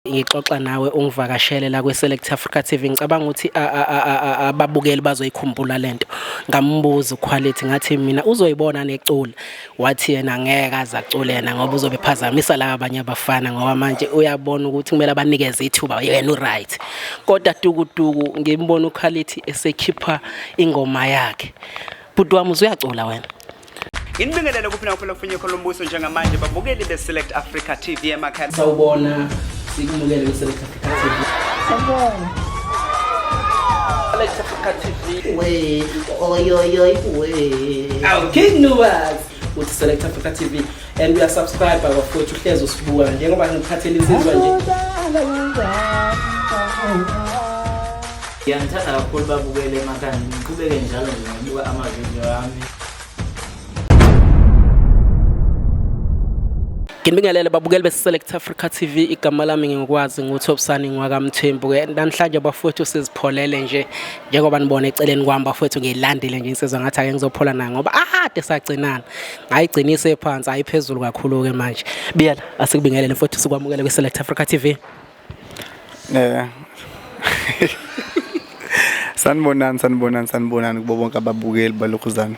Ngixoxa nawe ungivakashele la kwi-Select Africa TV ngicabanga ukuthi ababukeli bazoyikhumbula lento ngambuza uQuality ngathi mina uzoyibona necula wathi yena ngeke aze acule yena ngoba uzobe ephazamisa laba abanye abafana ngoba manje uyabona ukuthi kumele abanikeze ithuba yena uright kodwa tukutuku ngimbona uQuality esekhipha ingoma yakhe bhuti wami uzuyacula wena. Nginibingelele kuphina kuphela kufunye khona umbuso njengamanje babukeli be-Select Africa TV emakhaya. Sawubona sikumukele ku-Select Africa TV. Sawubona. Select Africa TV. We, we. Our King Nuwas with Select Africa TV and we are subscribed by wafowethu uhlezi usibuka njengoba ngiphathele insizwa nje. Ngiyangithanda kakhulu babukele emakhaya ngiqhubeke njalo ngibuka amavidiyo ami. Nginibingelele babukeli be-Select Africa TV igama lami ngikwazi nguThobisani ngwakamthembu ke namhlanje abafowethu sizipholele nje njengoba nibona eceleni kwami bafowethu ngiyilandile nje insizwa ngathi ake ngizophola nayo ngoba ade sagcinana ngayigcinise phansi ayiphezulu kakhulu ke manje Biyela asikubingelele mfowethu sikwamukele kwi-Select Africa TV. Sanibonani kubo bonke ababukeli balokhuzana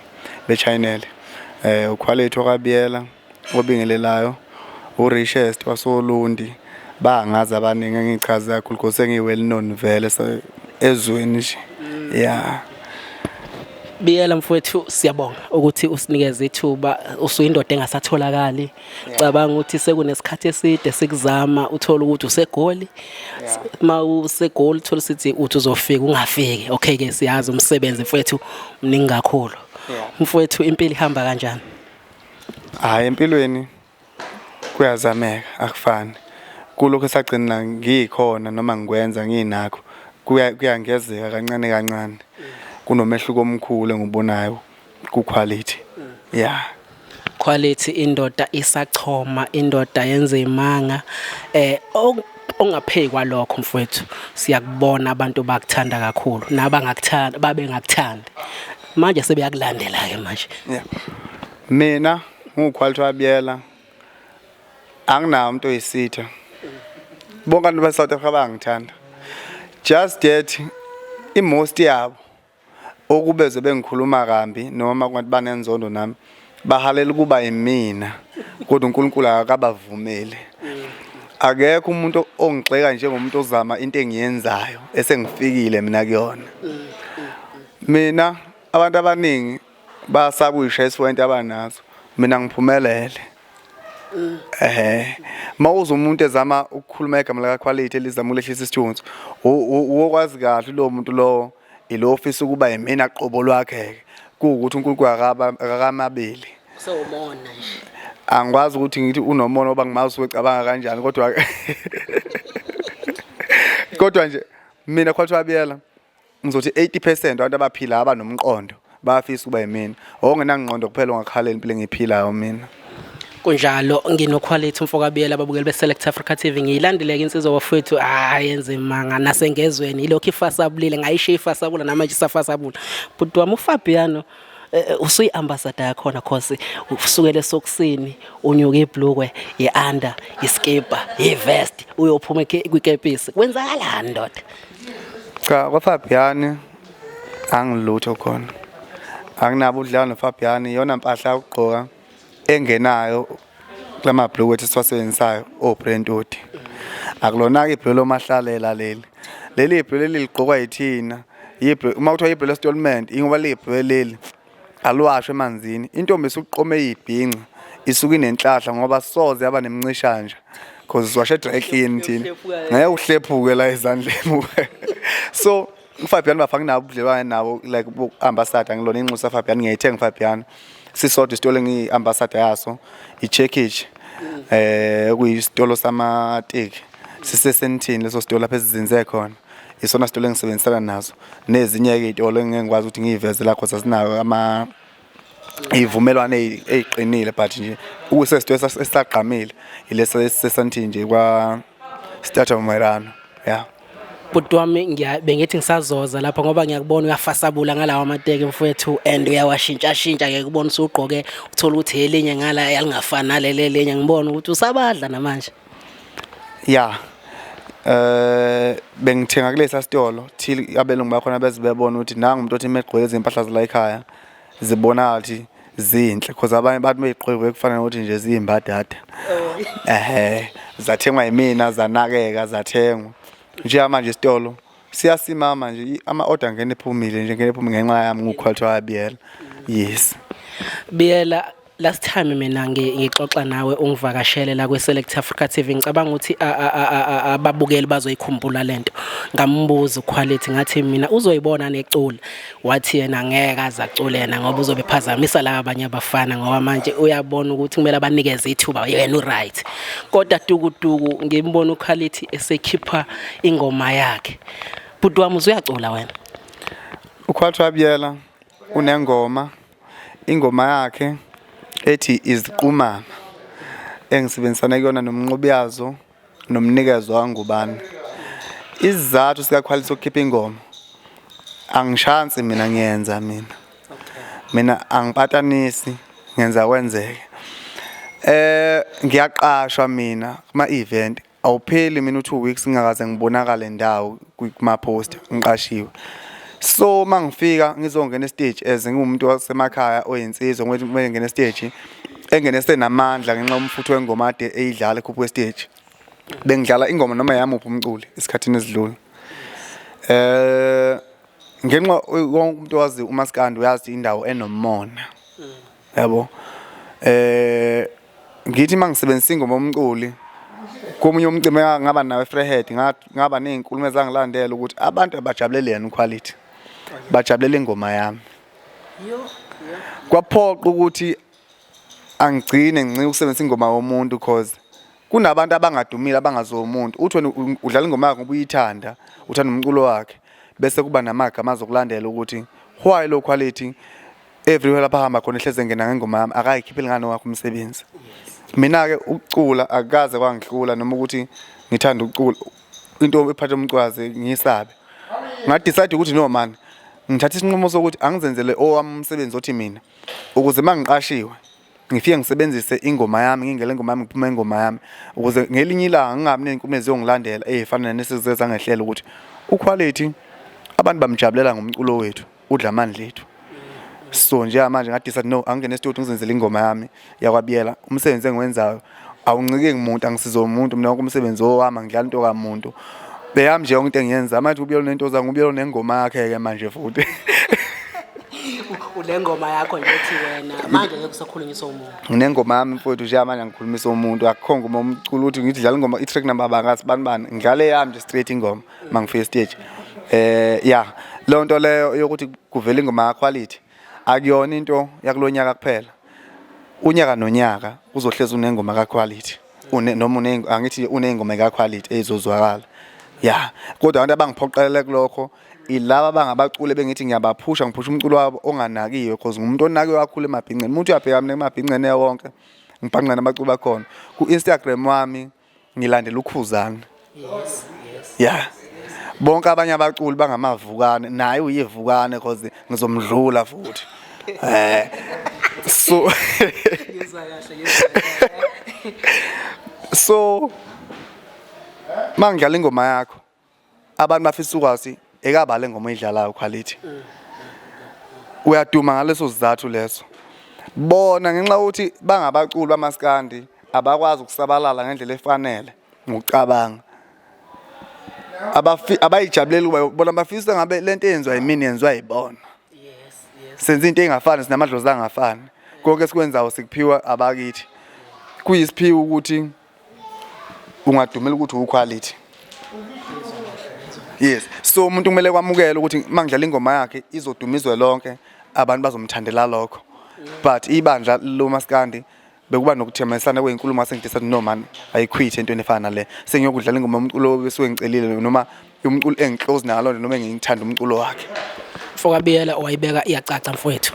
be-channel uQuality okaBiyela obingelelayo uRichest wasolundi bangazi abaningi ngichaza kakhulu because ngiwell known vele ezweni nje yeah. Biyela mfowethu siyabonga ukuthi usinikeze ithuba usuyindoda engasatholakali cabanga ukuthi sekunesikhathi eside sikuzama uthola ukuthi usegoli mawusegoli uthola sithi uthi uzofika ungafiki okay ke siyazi umsebenzi mfowethu mningi kakhulu mfowethu impilo ihamba kanjani? Hayi empilweni kuyazameka akufani kulokho esagcina ngikhona noma ngikwenza nginakho kuyangezeka kancane kunomehluko omkhulu engibonayo kuQuality yeah. Quality indoda isachoma indoda yenze imanga ongapheki kwalokho mfowethu siyakubona abantu bakuthanda kakhulu nabangakuthanda babengakuthandi manje sebeyakulandela ke manje yeah. Mina nguQuality waBiyela anginawo umuntu oyisitha bonke abantu baseSouth Africa bangithanda just that most yabo okubeze bengikhuluma kambi noma kwathi banenzondo nami bahalela kuba yimina kodwa uNkulunkulu akabavumeli akekho umuntu ongixeka njengomuntu ozama into engiyenzayo esengifikile mina kuyona mina abantu abaningi basabuyisha isiwento abanazo mina ngiphumelele mawuzo umuntu ezama ukukhuluma igama lakaQuality elizama ukulehlisa isithunzi ukwazi kahle lo muntu lo ilo office ukuba yimina qobo lwakhe kuukuthi uNkulunkulu akakamabili so umona nje angikwazi ukuthi ngithi unomona oba ngimazi wecabanga kanjani kodwa nje mina Quality waBiyela ngizothi 80% abantu abaphila abanomqondo bafisa ukuba yimina ongenangqondo kuphela ongakhalela impilo engiphilayo mina kunjalo nginoQuality umfokaBiyela ababukeli be-Select Africa TV ngiyilandeleke insizwa wafowethu yenze imanga nasengezweni ilokho ifasabulile ngayisho ifasabula namanje isafasabula bhuti wami uFabiano usuyi-ambassador yakhona cause usukele esokusini unyuka ibhlukwe i-under iskipa i-vest uyophuma kwikepisi kwenzakalani ndoda? Cha kwaFabiano angilutho khona anginabo udlalo noFabiano iyona mpahla yokugqoka engenayo kulamabhlukwe ethi siwasebenzisayo oBrentwood akulona ke ibhlelo mahlalela leli ibhlelo ligqokwa yithina uma kuthiwa ibhlelo installment ingoba libhlelo leli alwashwe emanzini intombi esuqome ibhinqa isuka inenhlahla ngoba soze yaba nemncishanja because siwashe dry clean thina ngeke uhlephuke la ezandleni so uFabiano bafaka nabo ubudlelwane nabo like ambassador ngilona inxusa Fabiano ngiyayithenga Fabiano sisodwa isitolo ngiambassador yaso iCheckage kuyisitolo samateki sisesentini leso sitolo lapha ezizinze khona isona sitolo engisebenzisana nazo nezinye ke izitolo engengikwazi ukuthi ngiyiveze la cause sinayo ivumelwane eziqinile but nje ukusesitolo esaqhamile ilesa sesentini nje kwa Stata Umerano yeah. Bhuti wami bengithi ngisazoza lapha ngoba ngiyakubona uyafasabula ngalawa amateke mfowethu and uyawashintsha ke kubona usugqoke uthola ukuthi elinye ngala yalingafana naleli lenye ngibona ukuthi usabadla namanje yeah bengithenga kulesa sitolo till abelungu bakhona bezibebona ukuthi nanga umuntu othi megqwele izimpahla zala ekhaya zibona ukuthi zinhle because abanye bathi meyiqhwele kufana ukuthi nje ziyimbadada zathengwa yimina zanakeka zathengwa nje manje isitolo siyasimama nje ama-order ngene ephumile nje ngene ephumile ngenxa yami nguquality waBiyela. Yes Biyela, last time mina ngixoxa nawe ungivakashele la kweSelect Africa TV ngicabanga ukuthi ababukeli bazoyikhumbula lento ngambuza uquality ngathi mina uzoyibona necula wathi yena ngeke azacule yena ngoba uzobe phazamisa la abanye abafana ngoba manje uyabona ukuthi kumele abanikeze ithuba yena uright kodwa tukutuku ngimbona uquality esekhipha ingoma yakhe bhuti wami uzuyacula wena uquality waBiyela unengoma ingoma yakhe ethi iziqumama engisebenzisana kuyona nomnqobiyazo nomnikezo wangubani. Isizathu sikaquality sokukhipha ingoma angishansi mina ngiyenza mina angipatanisi ngenza kwenzeke. Ngiyaqashwa mina kuma event awupheli mina u2 weeks ngingakaze ngibonakala ndawo kuma poster ngiqashiwe. So mangifika ngizongena stage as ngumuntu wasemakhaya oyinsizwa ngokuthi kumele ngene stage engene senamandla ngenxa umfutho wengoma ade eyidlala ekhuphe stage bengidlala ingoma noma yamuphi umculi esikhathini esidlule. Ngenxa wonke umuntu wazi uMaskandi uyazi indawo enomona yabo. Ngithi mangisebenzisa ingoma umculi komunye umcime ngaba nawe freehead ngaba nezinkulumo ezangilandela ukuthi abantu abajabulele yena uquality bajabulela ingoma yami. Kwaphoqa ukuthi angigcine ngincike ukusebenzisa ingoma yomuntu because kunabantu abangadumile abangazomuntu uthi wena udlala ingoma yakhe ngoba uyithanda uthanda umculo wakhe bese kuba namagama azokulandela ukuthi why lo quality everywhere lapha hamba khona ehleze ngena ngengoma yami akayikhipheli ngane wakhe umsebenzi. Mina ke ukucula akukaze kwangihlula noma ukuthi ngithanda ukucula into ephatha umcwazi ngiyisabe ngadecide ukuthi no man ngithatha isinqumo sokuthi angizenzele owami umsebenzi othi mina ukuze mangiqashiwe ngifike ngisebenzise ingoma yami ngingele ingoma yami ngiphuma ingoma yami ukuze ngelinye ilanga ngingabi nenkume eziyongilandela ezifana nesizwe ngehlela ukuthi uquality abantu bamjabulela ngomculo wethu udla amandla ethu. So nje manje ngadecide no angene studio ngizenzele ingoma yami yakwaBiyela umsebenzi engiwenzayo awuncike ngumuntu angisizo umuntu mina wonke umsebenzi owami ngidlala into kamuntu beyami nje yonke into engiyenza manje uBiyela nento zanga uBiyela nengoma yakhe ke manje futhi unengoma yakho ngithi wena manje ngeke usakhulunyiswa umuntu nginengoma yami mfowethu nje manje ngikhulumisa umuntu akukhonga uma umculo uthi ngithi dlala ingoma i-track number bangathi bani ngidlale yami nje straight ingoma mangifika stage yeah lo nto leyo yokuthi kuvela ingoma yaquality akuyona into yakulonyaka kuphela unyaka nonyaka uzohleza unengoma kaquality noma angithi unengoma kaquality ezozwakala yeah kodwa abantu abangiphoqelele kulokho ilaba abangabacule bengithi ngiyabaphusha ngiphusha umculo wabo onganakiwe because ngumuntu onakiwe kakhulu emabhinceni umuntu uyabheka mina emabhinceni wonke ngibhanqa nabaculi bakhona ku Instagram wami ngilandela ukhuzana. Yes yeah bonke abanye abaculi bangamavukane naye uyivukane because ngizomdlula futhi so so mangidlala ingoma yakho abantu bafisa ukwazi ekabale ngoma idlalayo uquality uyaduma ngaleso sizathu leso bona ngenxa ukuthi bangabaculi bamaskandi abakwazi ukusabalala ngendlela efanele ngokucabanga abayijabulela bona bafisa ngabe lento eyenzwa yimini yenziwa yibona. Senze into engafani sinamadlozi angafani konke sikwenzayo sikuphiwa abakithi kuyisiphiwo ukuthi ungadumela ukuthi uquality. Yes so umuntu kumele kwamukela ukuthi mangidlala ingoma yakhe izodumizwe lonke abantu bazomthandela lokho but ibandla lo maskandi bekuba nokuthemelisana kwezinkulumo masengidisa no man ayiquit into efana le sengiyokudlala ingoma umculo besuke ngicelile noma umculo engiclose nalo noma ngiyithanda umculo wakhe. MfokaBiyela owayibeka iyacaca mfowethu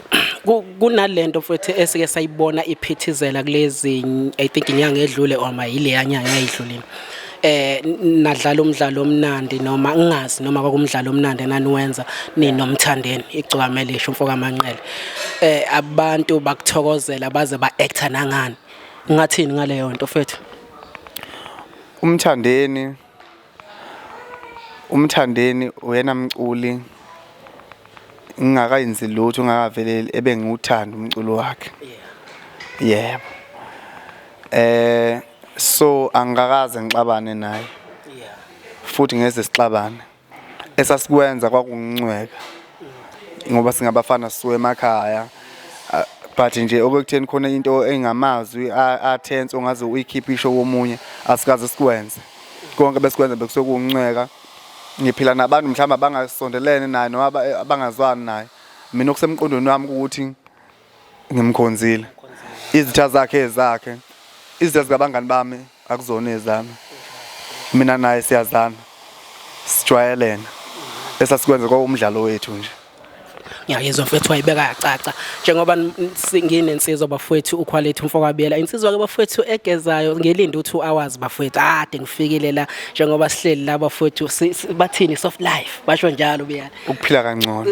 kunalento mfowethu esike sayibona iphithizela kulezi I think inyanga edlule or ile yanyanga eyidlulile nadlala umdlalo omnandi noma ngingazi noma kwakumdlalo omnandi naniwenza ninomthandeni igcwamelisho mfokaManqele abantu bakuthokozela baze ba-acta nangani ngathini ngaleyo nto mfethu? Umthandeni Umthandeni uyena mculi ngingakayenzi lutho ngakaveleli ebengiwuthanda umculo wakhe. Yebo. So angikaze ngixabane naye. Futhi ngeze sixabane. Esasikwenza kwakungincweka. Ngoba singabafana sisuke emakhaya. But nje okutheni khona into engamazwi athense ongaze uyikhipha isho komunye asikaze sikwenze. Konke besikwenza bekusokuncweka. Ngiphila nabantu mhlawumbe abangasondelene naye noma abangazwani naye. Mina okusemqondweni wami ukuthi ngimkhonzile. Izitha zakhe ezakhe. Izitha zikabangani bami akuzona ezami. Mina naye siyazana. Sijwayelene. Esasikwenza kwa umdlalo wethu nje. Ngiyayizwa mfethu wayibeka yacaca njengoba singinensizwa bafowethu ukhwalethi umfoka Biyela insizwa ke bafowethu egezayo ngelinda u2 hours bafowethu ade ngifikile la njengoba sihleli la bafowethu bathini soft life basho njalo Biyela ukuphila kangcono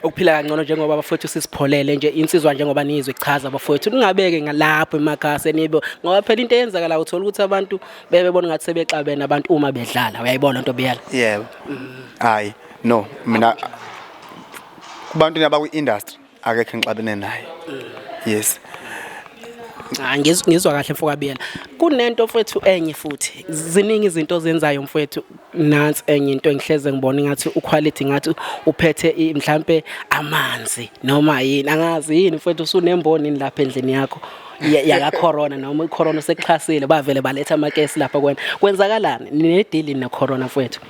ukuphila kangcono njengoba bafowethu sisipholele nje insizwa njengoba nizwe ichaza bafowethu ningabeke ngalapho emakhaya senibo ngoba phela into eyenzeka la uthola ukuthi abantu bebebona ngathi sebexabene abantu uma bedlala uyayibona into Biyela yebo hayi no mina kubantu nabakwi industry akekho ngixabene naye yes ngizwa kahle mfoka Biyela kunento mfowethu enye futhi ziningi izinto zenzayo mfowethu nansi enye into engihleze ngibona ngathi uquality ngathi uphethe mhlambe amanzi noma yini angazi yini mfowethu usunemboni lapha endlini yakho yaka corona noma icorona sekuxhasile bavele baletha amakesi lapha kwena kwenzakalani ne deal ne corona mfowethu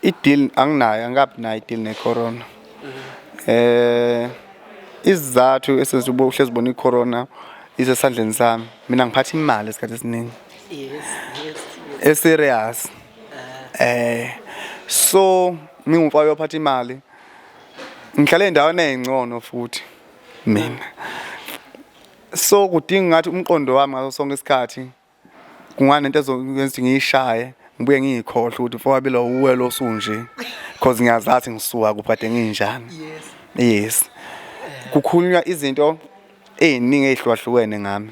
ideal anginayo angabi nayo ideal ne corona izathu esezibuhle uhlezibona icorona isesandleni sami mina ngiphatha imali esikhathi esiningi serious so ngingumfana ophatha imali ngihlale endaweni ezingcono futhi mina so kudinga ngathi umqondo wami ngaso sonke isikhathi kungani into ezokwenza ngiyishaye ngibuye ngiyikhohle ukuthi mfowabo lo uwelo osunje because ngiyazathi ngisuka kuphathe nginjani yes kukhulunywa izinto eziningi ezihlukahlukene ngami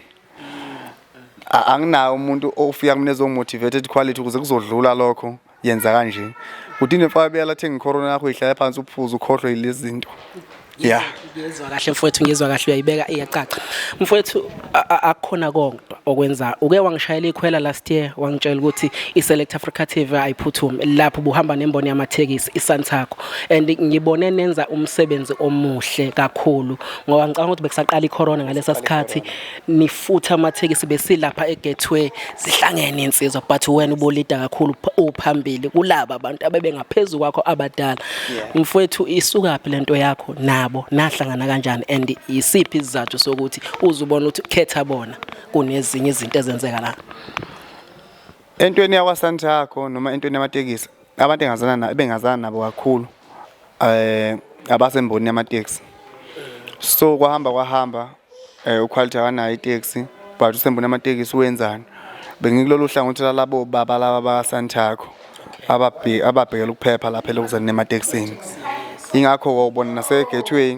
anginawo umuntu ofika kumina ezomotivated quality ukuze kuzodlula lokho yenza kanje kudinga mfowabo Biyela thenga icorona yakho ihlala phansi uphuza ukhohlwe yilezi zinto yeah ngizwa kahle mfowethu ngizwa kahle uyayibeka iyacaca mfowethu akukhona konke okwenza uke wangishayela ikhwela last year wangitshela ukuthi iSelect Africa TV ayiphuthuma lapho buhamba nemboni yamathekisi isanthakho and ngibone nenza umsebenzi omuhle kakhulu ngoba ngicabanga ukuthi bekusaqala icorona ngalesa sikhathi nifutha amathekisi besilapha egateway sihlangene insizwa but wena ubolida kakhulu uphambili kulabo abantu abebengaphezulu kwakho abadala mfowethu isukaphi lento yakho nabo nahlangana kanjani and isiphi izathu sokuthi uzubona ukuthi khetha bona kunezinye izinto ezenzeka la entweni yakwasanthakho noma entweni yamatekisi abantu bengazana nabo kakhulu abasemboni yamatekisi so kwahamba uquality akanayo itaxi but usemboni yamatekisi wenzani bengikulolu hlangothi labo baba laba bakasanthakho ababhekela ukuphepha lapha lokuzana nematekisini ingakho ubona nase gateway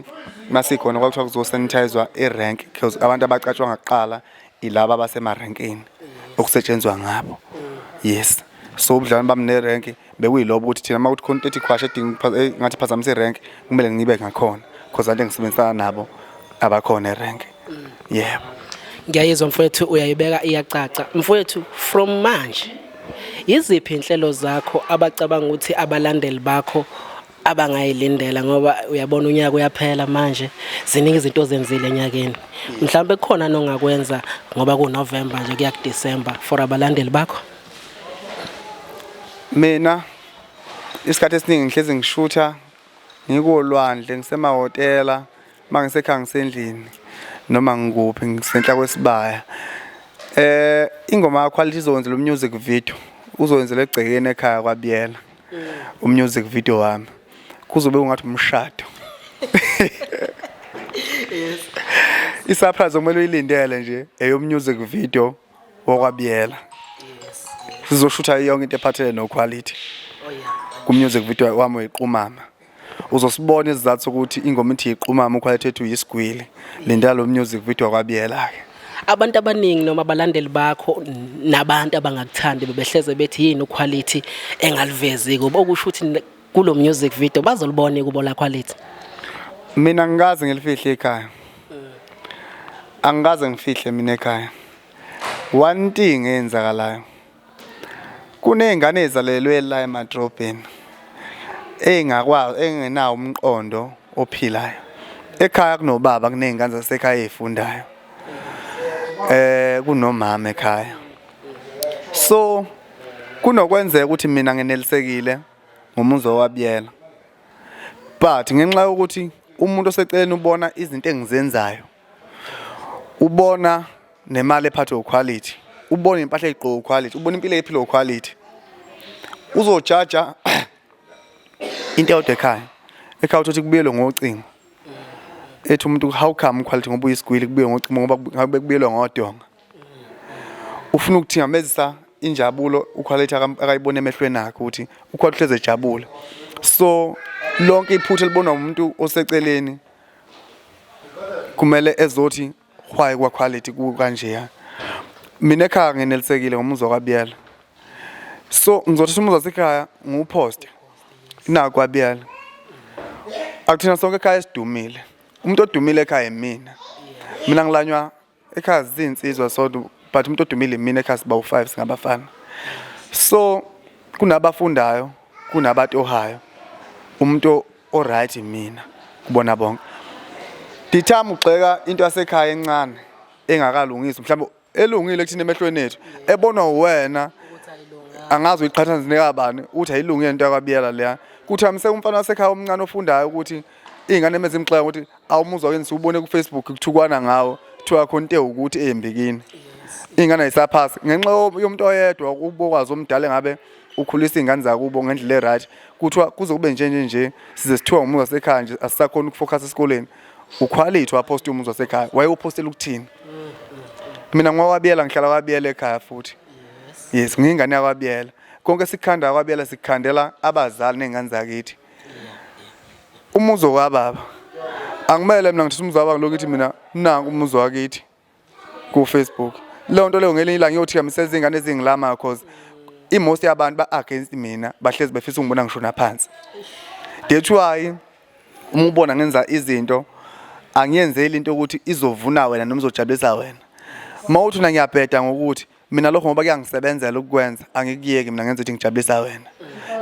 masikhona kwakuthiwa kuzosanitizwa irank because abantu abacatshwa ngaqala ilaba abasemarenkini okusetshenzwa ngabo yes so ubudlane bami nerank bekuyilobo ukuthi thina makuthi content crash edinga ngathi phazamisa irank kumele ngibe ngakhona because abantu engisebenzisana nabo abakhona erank yebo ngiyayizwa mfowethu uyayibeka iyacaca mfowethu from manje iziphi inhlelo zakho abacabanga ukuthi abalandeli bakho abangayilindela ngoba uyabona unyaka uyaphela manje ziningi izinto zenzile enyakeni mhlawumbe kukhona nongakwenza ngoba ku November nje kuya ku December for abalandeli bakho mina isikhathi esiningi ngihlezi ngishutha ngikolwandle ngisemahotela mangisekhaya ngisendlini noma ngikuphi ngisenhla kwesibaya ingoma quality izowenzela music video uzowenzela egcekeni ekhaya kwaBiyela music video wami kuzobe ungathi umshado yes isurprise omele uyilindele nje eyo music video wakwaBiyela yes sizoshutha yonke into ephathele no quality ku music video wami weqhumama uzosibona izathu ukuthi ingoma ithi iqhumama uquality ethu yisigwili lindela lo music video wakwaBiyela ke abantu abaningi noma abalandeli bakho nabantu abangakuthandi bebehleze bethi yini uquality engalivezi kubo okusho ukuthi kulo music video bazolibona kubo la quality. Mina ngikaze ngilifihle ekhaya. Angikaze ngifihle mina ekhaya. One thing eyenzakalayo. Kunezingane ezalelwe la emadrobheni. Engakwazi engenawo umqondo ophilayo. Ekhaya kunobaba kunezingane zasekhaya ezifundayo. Kunomama ekhaya. So kunokwenzeka ukuthi mina ngenelisekile ngomuzwa waBiyela. But ngenxa yokuthi umuntu oseceleni ubona izinto engizenzayo. Ubona nemali ephathwe uquality. Ubona impahla eziqoqa uquality, ubona impilo ephila uquality. Uzojaja into eyodwa ekhaya. Ekhaya uthi kubuyelwe ngocingo. Ethi umuntu how come uquality ngoba uyisigwili kubuye ngocingo ngoba ngabe kubuyelwe ngodonga. Ufuna ukuthingamezisa injabulo uquality akayibona emehlweni akhe ukuthi uquality ezejabula. So lonke iphutha libonwa umuntu oseceleni kumele ezothi why kwa quality ku kanje. Mina ekhaya ngenelisekile ngomuzwa kaBiyela. So ngizothi umuzwa wasekhaya ngiwuposte. Ina kwaBiyela. Akuthina sonke ekhaya esidumile. Umuntu odumile ekhaya emina. Mina ngilanywa ekhaya zinsizwa sodwa but umuntu odumile mina ekhaya siba u5 singabafana. So kunabafundayo, kunabantu ohayo. Umuntu oright mina kubona bonke. Dithama ugxeka into yasekhaya encane engakalungiswa mhlawumbe elungile kuthina emehlweni ethu ebonwa wena angazi uyiqhathanisa nekabani uthi ayilungile into yakwaBiyela leya kuthi amse umfana wasekhaya omncane ofundayo ukuthi ingane emeze imxeka ukuthi awumuzwa wenzi ubone ku Facebook kuthukwana ngawo kuthiwa khonto ukuthi eyembikini ingane ayisaphasi ngenxa yomuntu oyedwa ubokwazi omdala ngabe ukhulisa ingane zakubo ngendlela eright kuthiwa kuze kube nje size sithiwa umuzwa wasekhaya nje asisakhona ukufocus esikoleni uquality wapost umuzwa wasekhaya wayewupostela ukuthini. Mina ngwaBiyela ngihlala kwaBiyela ekhaya futhi. Yes ngingane yakwaBiyela. Konke sikhanda kwaBiyela sikhandela abazali nezingane zakithi. Umuzwa kababa. Angimele mina ngithi umuzwa baba lokuthi mina nanku umuzwa wakithi ku Facebook. Leyo nto leyo ngelinye ilanga ngiyothi kamseza izingane ezingilama because most yabantu ba against mina bahlezi befisa ungibona ngishona phansi. That's why uma ubona ngenza izinto angiyenzeli into ukuthi izovuna wena noma izojabulisa wena. Mawuthi una ngiyabheda ngokuthi mina lokho ngoba kuyangisebenzela ukukwenza angikuyeki mina ngenza ukuthi ngijabulisa wena.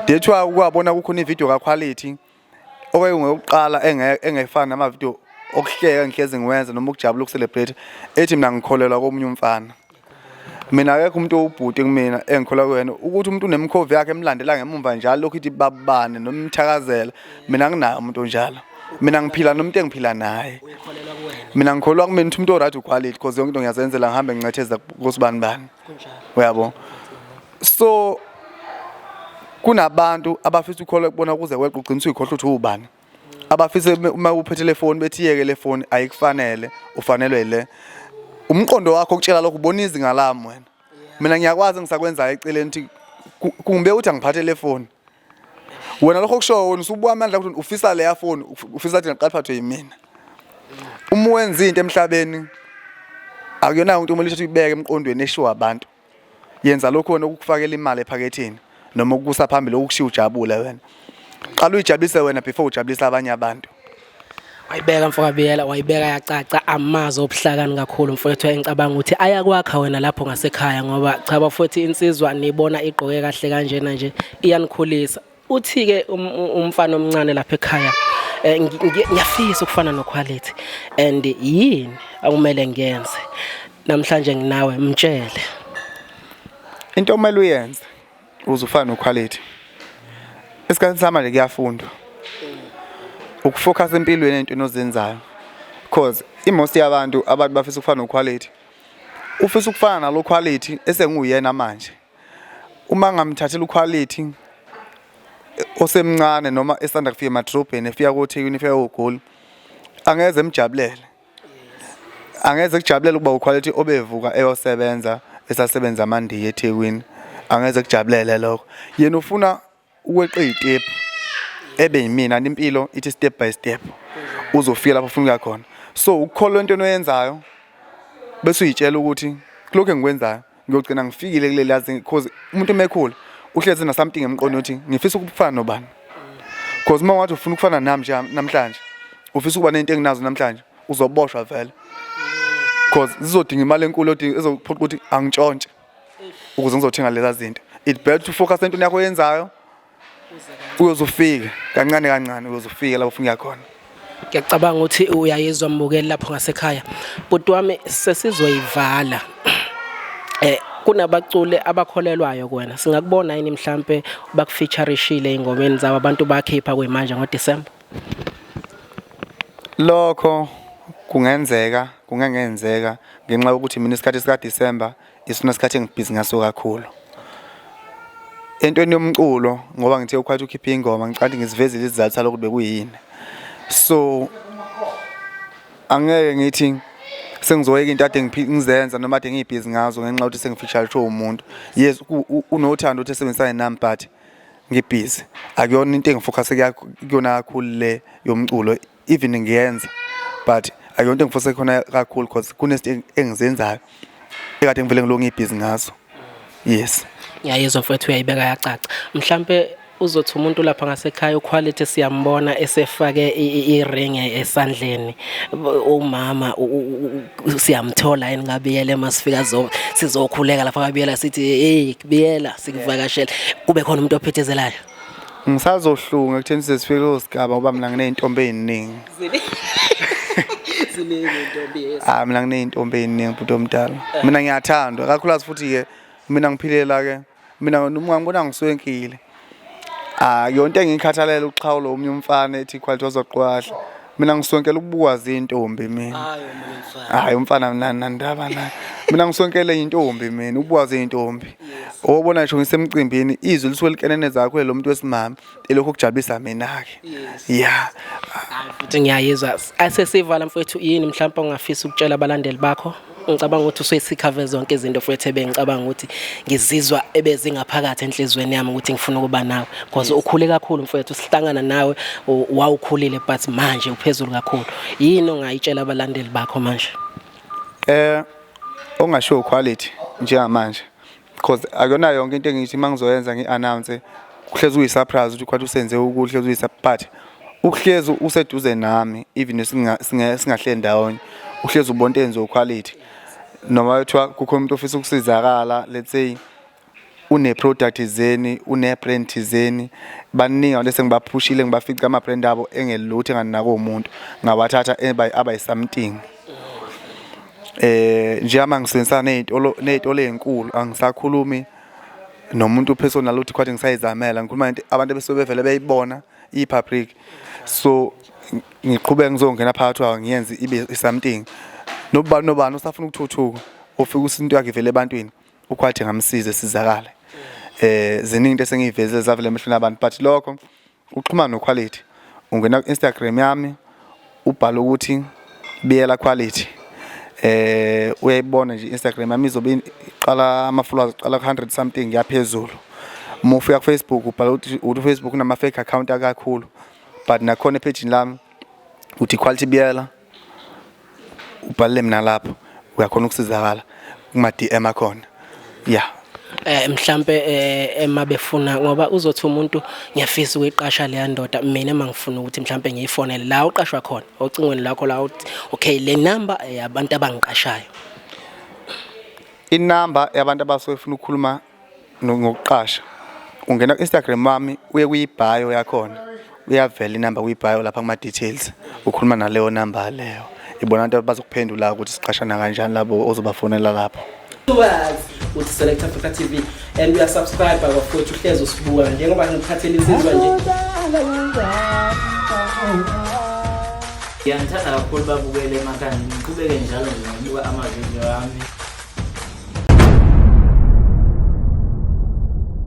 That's why ukwabona kukhona ivideo kaquality okungeyokuqala engefana nama video okuhleka ngihlezi ngiwenza noma ukujabula ukucelebrate ethi mina ngikholelwa komunye umfana. Mina akekho umuntu obhuti kumina engikholwa kuwena ukuthi umuntu unemkhovi yakhe emlandela ngemumva njalo lokho ithi babane noma imthakazela mina anginayo umuntu onjalo. Mina ngiphila nomuntu engiphila naye. Mina ngikholwa kumina ukuthi umuntu oright uquality because yonke into ngiyazenzela ngihambe ngincetheza kusibani bani. Uyabo. So kunabantu abafisa ukholwa kubona kuze kweqa ugcinisa uyikhohle ukuthi ubani. Abafisa uma uphethe le phone bethi yeke le phone ayikufanele ufanelwe le. Umqondo wakho ukutshela lokho ubona izinga lami wena. Mina ngiyakwazi ngisakwenza eceleni ukuthi kumbe uthi angiphathe le phone. Wena lokho kusho wena usubuya amandla ukuthi ufisa le phone ufisa ukuthi ngiqaphathwe yimina. Uma wenza into emhlabeni akuyona umuntu omulisha ukuthi ubeke emqondweni eshiwa abantu. Yenza lokho wena ukufakela imali ephakethini noma ukukusa phambili ukushiya ujabule wena. Qala uyijabulise wena before ujabulisa abanye abantu. Wayibeka mfokaBiyela wayibeka yacaca amazi obuhlakani kakhulu mfowethu engicabanga ukuthi ayakwakha wena lapho ngasekhaya ngoba cha bafuthi insizwa nibona igqoke kahle kanjena nje iyanikhulisa. Uthi ke umfana omncane lapha ekhaya ngiyafisa ukufana noquality and yini akumele ngiyenze namhlanje nginawe mtshele into omele uyenze uzufana noquality. Esikhathini samanje kuyafundwa ukufocus empilweni entweni ozenzayo because most yabantu abantu bafisa ukufana noquality ufisa ukufana nalo quality esenguyena manje uma ngamthathela uquality osemncane noma esanda kufika emadrobheni efika koThekwini efika koGoli angeze emjabulele angeze kujabulela ukuba uquality obevuka eyosebenza esasebenza amandiye eThekwini angeze kujabulele lokho yena ufuna ukweqa izitep ebe yimina impilo ithi step by step uzofika lapho ufuna khona so ukukholwa into oyenzayo bese uyitshela ukuthi kulokho engikwenzayo ngiyogcina ngifikile kuleli yazi because umuntu emekhulu uhlezi na something emqondo uthi ngifisa ukufana nobani because uma wathi ufuna ukufana nami nje namhlanje ufisa ukuba nento enginazo namhlanje uzoboshwa vele because zizodinga imali enkulu ezophoqa ukuthi angitshontshe ukuze ngizothenga lezi zinto it better to focus entweni yakho yenzayo uyozofika kancane uyozofika lapho ufika khona. Ngiyacabanga ukuthi uyayizwa mbukeli lapho ngasekhaya bhuti wami sesizoyivala kunabaculi abakholelwayo kuwena singakubona yini mhlambe bakufeaturishile ingomeni zabo abantu bakhipha kwemanje ngoDisemba. Lokho kungenzeka kungangenzeka ngenxa yokuthi mina isikhathi sika December isona isikhathi engibhizi ngaso kakhulu entweni yomculo ngoba ngithe ukwathi ukhipha ingoma ngiqala ngizivezile izizathu lokho bekuyini so angeke ngithi sengizoyeka into ade ngizenza noma ade ngibhizi ngazo ngenxa yokuthi sengifeature umuntu yes unothando ukuthi esebenzisane nami but ngibhizi akuyona into engifocus kuyona kakhulu le yomculo even ngiyenza but akuyona into engifocus khona kakhulu because kunezinto engizenzayo ekade ngivele ngiloko ngibhizi ngazo. Yes ngiyayizwa mfowethu uyayibeka yacaca mhlambe uzothi umuntu lapha ngasekhaya uquality siyambona esefake i-ring esandleni umama siyamthola yini ngabiyela masifika sizokhuleka lapha ngabiyela sithi hey Biyela sikuvakashela kube khona umuntu ophethezelayo. Ngisazohlunga ekutheni sesifike osigaba ngoba mina ngineyintombi eziningi. Mina ngineyintombi eziningi umuntu omdala. Mina ngiyathandwa kakhulukazi futhi ke mina ngiphilela ke mina ungangibona ngiswenkile. Yonke engikhathalela uxhawulo omnye umfana ethi quality wazoqwahla mina ngisonkela ukubukwazi intombi mina hayi umfana nandaba naye mina ngisonkele intombi mina ukubukwazi intombi obona ngisho ngisemcimbini izwi lisuwelikenene zakho lo muntu wesimama elokho kujabulisa mina ke yeah futhi ngiyayizwa asesivala mfowethu yini mhlawumbe ungafisa ukutshela abalandeli bakho ngicabanga ukuthi usuyisikhave zonke izinto futhi ebengicabanga ukuthi ngizizwa ebezingaphakathi enhlizweni yami ukuthi ngifuna ukuba nawe because ukhule kakhulu mfowethu sihlangana nawe wawukhulile but manje uphezulu kakhulu yini ongayitshela abalandeli bakho manje ongasho quality njengamanje because akuyona yonke into engithi mangizoyenza ngiannounce kuhlezi uyisurprise ukuthi kwathi usenze ukuhle uyisurprise ukuhlezi useduze nami even singahle ndawonye uhlezi ubonke enzo quality noma ethiwa kukho umuntu ofisa ukusizakala let's say une product izeni une brand izeni baningi lese ngibaphushile ngibafica ama brand abo engelutho enganako umuntu ngawathatha abayi something nje ama ngisebenzisa nezitolo ezinkulu angisakhulumi nomuntu personal uthi kwathi ngisayizamela ngikhuluma abantu besebevele beyibona ipublic so ngiqhubeka ngizongena phakathi kwawo ngiyenze ibe something nobani usafuna ukuthuthuka ofika usinto yakhe vele ebantwini ukwathi ngamsize sizakale ziningi into esengiveze zavele emehlweni abantu but lokho uxhumana noquality ungena ku Instagram yami ubhala ukuthi Biyela quality uyayibona nje Instagram yami izobe iqala ama-followers iqala 100 something yaphezulu uma ufika ku Facebook ubhala ukuthi Facebook unama fake account akakhulu but nakhona epage lami uthi quality Biyela ubhalele mina lapho uyakhona ukusizakala kuma DM akhona yeah mhlambe emabefuna ngoba uzothi umuntu ngiyafisa ukuyiqasha le ndoda mina mangifuna ukuthi mhlambe ngiyifonele la uqashwa khona ocingweni lakho la okay le number yabantu abangiqashayo inamba yabantu abasofuna ukukhuluma ngokuqasha ungena ku Instagram wami uye kuyibhayo yakhona uyavela inamba kuyibhayo lapha kuma details ukhuluma naleyo number leyo ibona abantu bazokuphendula ukuthi siqashana kanjani labo ozobafonela lapho with Select Africa TV and we are subscribed by bafowethu uhlezi usibuka njengoba ngiphathele insizwa nje ngiyangithanda kakhulu babukele emakhaya ngiqhubeke njalo ngibuka ama video ami